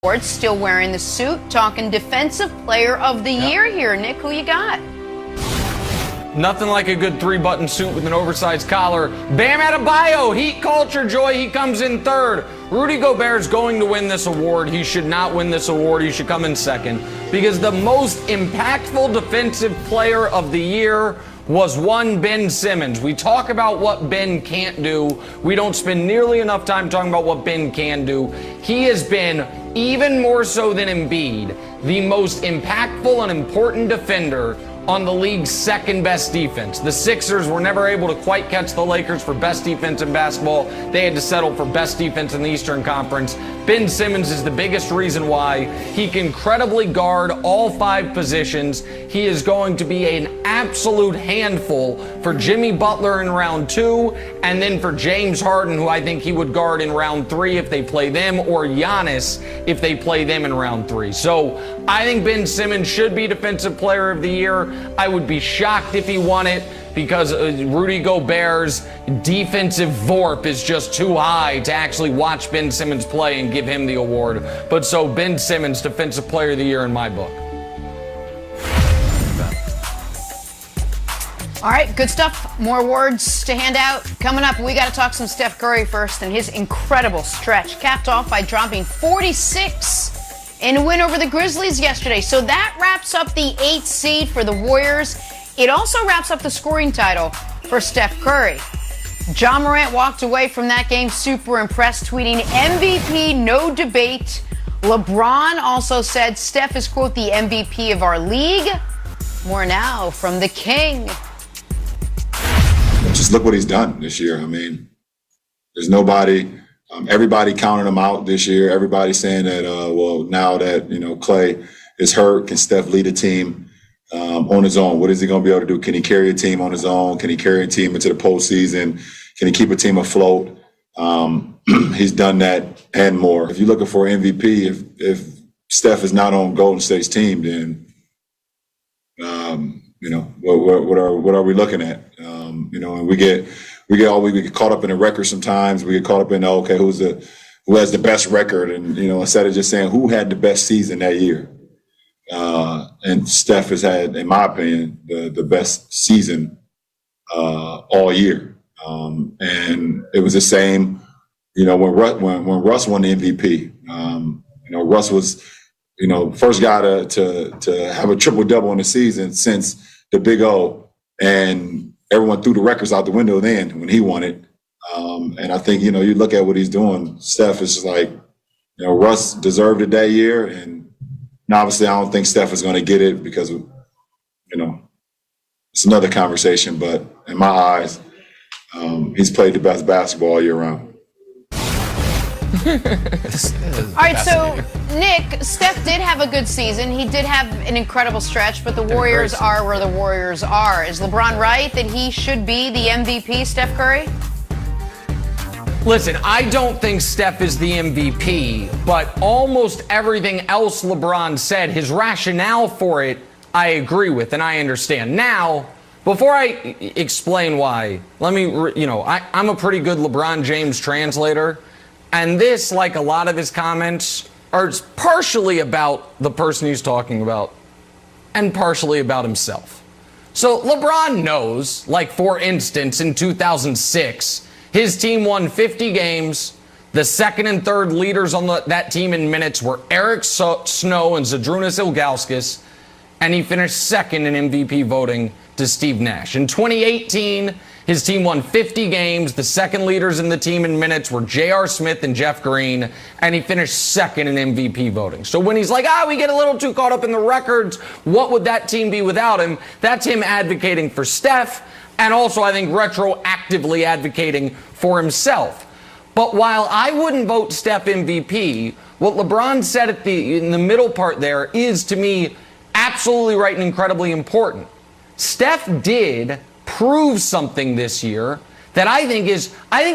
Awards, still wearing the suit, talking Defensive Player of the Year here. Nick, who you got? Nothing like a good three-button suit with an oversized collar. Bam Adebayo, Heat culture, Joy, he comes in third. Rudy Gobert's going to win this award. He should not win this award. He should come in second. Because the most impactful defensive player of the year was one Ben Simmons. We talk about what Ben can't do. We don't spend nearly enough time talking about what Ben can do. He has been, even more so than Embiid, the most impactful and important defender on the league's second best defense. The Sixers were never able to quite catch the Lakers for best defense in basketball. They had to settle for best defense in the Eastern Conference. Ben Simmons is the biggest reason why. He can credibly guard all five positions. He is going to be an absolute handful for Jimmy Butler in round 2, and then for James Harden, who I think he would guard in round 3 if they play them, or Giannis if they play them in round 3. So I think Ben Simmons should be Defensive Player of the Year. I would be shocked if he won it, because Rudy Gobert's defensive VORP is just too high to actually watch Ben Simmons play and give him the award. But so Ben Simmons, Defensive Player of the Year in my book. All right, good stuff. More awards to hand out. Coming up, we got to talk some Steph Curry first and his incredible stretch, capped off by dropping 46 in a win over the Grizzlies yesterday. So that wraps up the 8th seed for the Warriors. It also wraps up the scoring title for Steph Curry. Ja Morant walked away from that game super impressed, tweeting MVP, no debate. LeBron also said Steph is, quote, the MVP of our league. More now from the King. Just look what he's done this year. I mean, there's nobody, everybody counting him out this year. Everybody saying that, well, now that, Klay is hurt, can Steph lead a team on his own? What is he going to be able to do? Can he carry a team on his own? Can he carry a team into the postseason? Can he keep a team afloat? He's done that and more. If you're looking for MVP, if Steph is not on Golden State's team, then, what are we looking at? And we get caught up in the record sometimes. We get caught up in, who has the best record? And, instead of just saying who had the best season that year. And Steph has had, in my opinion, the best season all year. And it was the same, when Russ won the MVP. Russ was, first guy to have a triple-double in the season since the Big O, and everyone threw the records out the window then when he won it. And I think, you look at what he's doing, Steph is just like, Russ deserved it that year, and obviously I don't think Steph is going to get it because, it's another conversation, but in my eyes, he's played the best basketball all year round. All right, so Nick, Steph did have a good season. He did have an incredible stretch, but the Warriors are where the Warriors are. Is LeBron right that he should be the MVP, Steph Curry? Listen, I don't think Steph is the MVP, but almost everything else LeBron said, his rationale for it, I agree with and I understand. Now, before I explain why, let me, I'm a pretty good LeBron James translator. And this, like a lot of his comments, are partially about the person he's talking about and partially about himself. So LeBron knows, like, for instance, in 2006, his team won 50 games. The second and third leaders on that team in minutes were Eric Snow and Zydrunas Ilgauskas, and he finished second in MVP voting to Steve Nash. In 2018, his team won 50 games. The second leaders in the team in minutes were J.R. Smith and Jeff Green, and he finished second in MVP voting. So when he's like, we get a little too caught up in the records, what would that team be without him? That's him advocating for Steph, and also, I think, retroactively advocating for himself. But while I wouldn't vote Steph MVP, what LeBron said in the middle part there is, to me, absolutely right and incredibly important. Steph did prove something this year that I think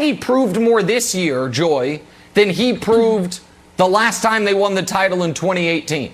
he proved more this year, Joy, than he proved the last time they won the title in 2018,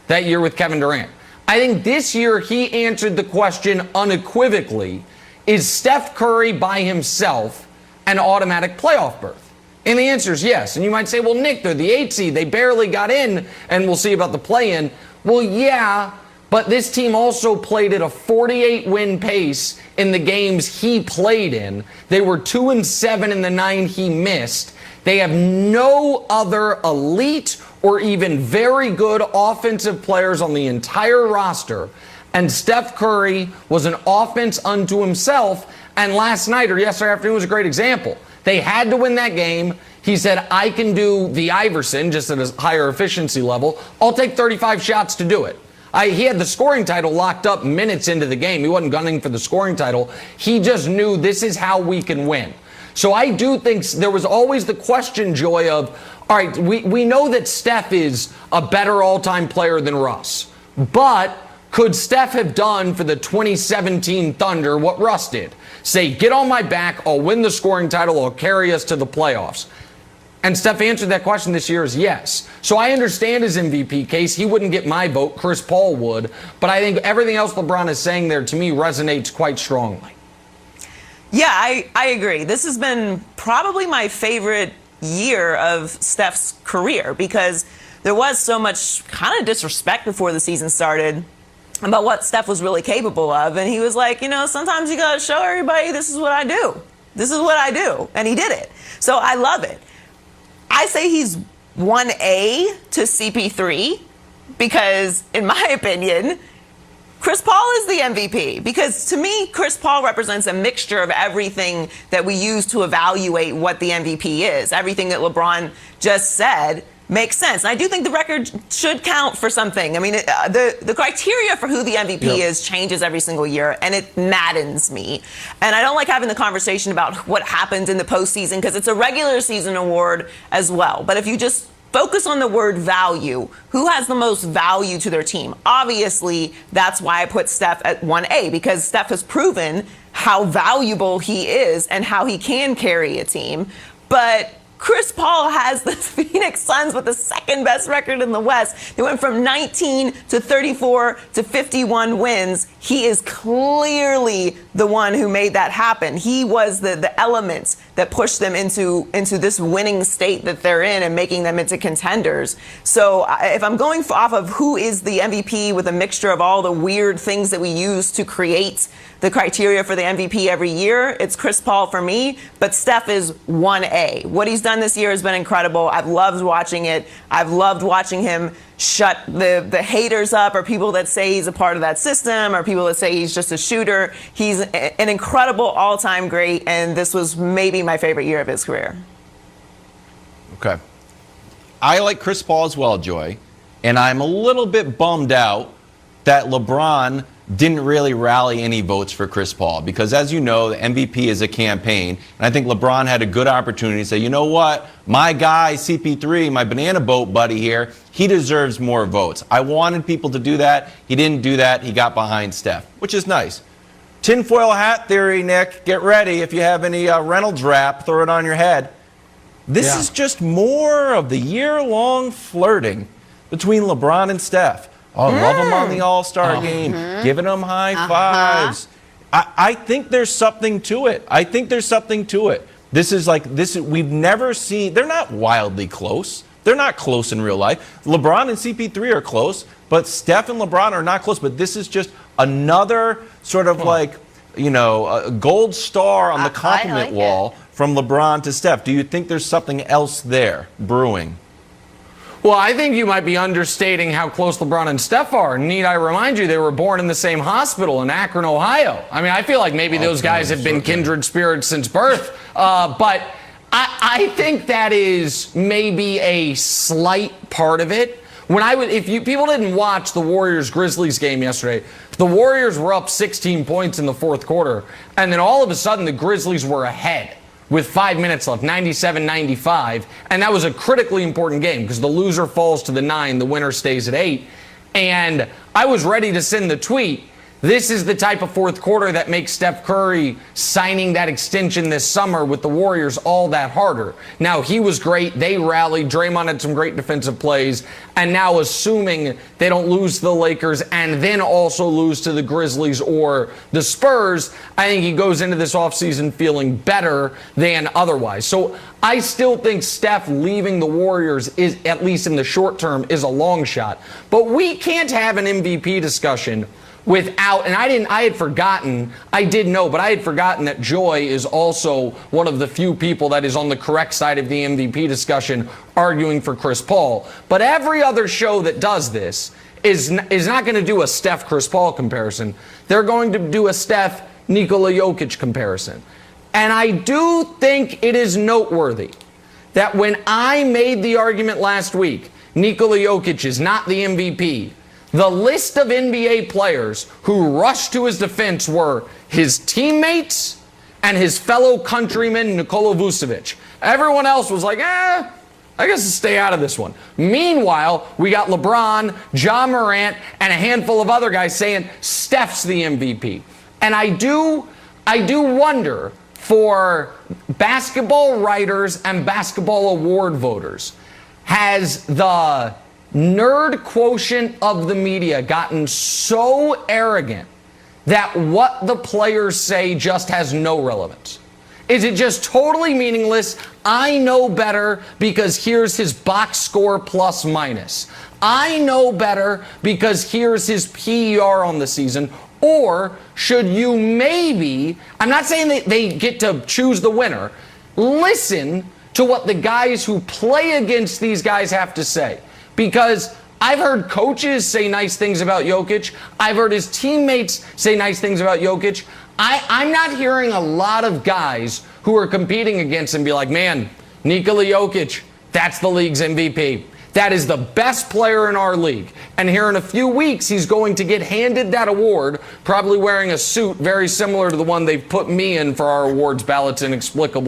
that year with Kevin Durant. I think this year he answered the question unequivocally, is Steph Curry by himself an automatic playoff berth? And the answer is yes. And you might say, well, Nick, they're the 8 seed. They barely got in, and we'll see about the play-in. Well, yeah, but this team also played at a 48-win pace in the games he played in. They were 2-7 in the 9 he missed. They have no other elite or even very good offensive players on the entire roster. And Steph Curry was an offense unto himself. And last night or yesterday afternoon was a great example. They had to win that game. He said, I can do the Iverson just at a higher efficiency level. I'll take 35 shots to do it. He had the scoring title locked up minutes into the game. He wasn't gunning for the scoring title. He just knew this is how we can win. So I do think there was always the question, Joy, of, all right, we know that Steph is a better all-time player than Russ. But could Steph have done for the 2017 Thunder what Russ did? Say, get on my back, I'll win the scoring title, I'll carry us to the playoffs. And Steph answered that question this year as yes. So I understand his MVP case. He wouldn't get my vote. Chris Paul would. But I think everything else LeBron is saying there, to me, resonates quite strongly. Yeah, I agree. This has been probably my favorite year of Steph's career because there was so much kind of disrespect before the season started about what Steph was really capable of. And he was like, sometimes you got to show everybody this is what I do. This is what I do. And he did it. So I love it. I say he's 1A to CP3 because, in my opinion, Chris Paul is the MVP. Because to me, Chris Paul represents a mixture of everything that we use to evaluate what the MVP is. Everything that LeBron just said makes sense. And I do think the record should count for something. I mean, the criteria for who the MVP is changes every single year, and it maddens me. And I don't like having the conversation about what happens in the postseason because it's a regular season award as well. But if you just focus on the word value, who has the most value to their team? Obviously, that's why I put Steph at 1A, because Steph has proven how valuable he is and how he can carry a team. But Chris Paul has the Phoenix Suns with the second best record in the West. They went from 19 to 34 to 51 wins. He is clearly the one who made that happen. He was the elements that pushed them into this winning state that they're in and making them into contenders. So if I'm going off of who is the MVP with a mixture of all the weird things that we use to create the criteria for the MVP every year, it's Chris Paul for me, but Steph is 1A. What he's done this year has been incredible. I've loved watching it. I've loved watching him shut the haters up, or people that say he's a part of that system, or people that say he's just a shooter. He's an incredible all-time great, and this was maybe my favorite year of his career. Okay. I like Chris Paul as well, Joy, and I'm a little bit bummed out that LeBron didn't really rally any votes for Chris Paul, because as you know, the MVP is a campaign, and I think LeBron had a good opportunity to say, you know what, my guy CP3, my banana boat buddy here, he deserves more votes. I wanted people to do that. He didn't do that. He got behind Steph, which is nice. Tinfoil hat theory, Nick. Get ready. If you have any Reynolds wrap, throw it on your head. This is just more of the year-long flirting between LeBron and Steph. Oh, love them on the All-Star game, giving them high fives. I think there's something to it. This is we've never seen, they're not wildly close. They're not close in real life. LeBron and CP3 are close, but Steph and LeBron are not close. But this is just another sort of a gold star on the compliment wall from LeBron to Steph. Do you think there's something else there brewing? Well, I think you might be understating how close LeBron and Steph are. Need I remind you, they were born in the same hospital in Akron, Ohio. I mean, I feel like maybe those guys have been kindred spirits since birth. But I think that is maybe a slight part of it. People didn't watch the Warriors-Grizzlies game yesterday, the Warriors were up 16 points in the fourth quarter, and then all of a sudden the Grizzlies were ahead with 5 minutes left, 97-95, and that was a critically important game because the loser falls to the 9, the winner stays at 8. And I was ready to send the tweet This is the type of fourth quarter that makes Steph Curry signing that extension this summer with the Warriors all that harder. Now, he was great. They rallied. Draymond had some great defensive plays. And now, assuming they don't lose to the Lakers and then also lose to the Grizzlies or the Spurs, I think he goes into this offseason feeling better than otherwise. So I still think Steph leaving the Warriors is, at least in the short term, is a long shot. But we can't have an MVP discussion without, and I had forgotten that Joy is also one of the few people that is on the correct side of the MVP discussion arguing for Chris Paul. But every other show that does this is not going to do a Steph-Chris Paul comparison. They're going to do a Steph-Nikola Jokic comparison. And I do think it is noteworthy that when I made the argument last week, Nikola Jokic is not the MVP, the list of NBA players who rushed to his defense were his teammates and his fellow countryman, Nikola Vucevic. Everyone else was like, I guess I'll stay out of this one. Meanwhile, we got LeBron, Ja Morant, and a handful of other guys saying Steph's the MVP. And I do wonder, for basketball writers and basketball award voters, has the nerd quotient of the media gotten so arrogant that what the players say just has no relevance? Is it just totally meaningless? I know better because here's his box score plus minus. I know better because here's his PER on the season. Or should you maybe, I'm not saying that they get to choose the winner, listen to what the guys who play against these guys have to say. Because I've heard coaches say nice things about Jokic. I've heard his teammates say nice things about Jokic. I'm not hearing a lot of guys who are competing against him be like, man, Nikola Jokic, that's the league's MVP. That is the best player in our league. And here in a few weeks, he's going to get handed that award, probably wearing a suit very similar to the one they've put me in for our awards ballots inexplicably.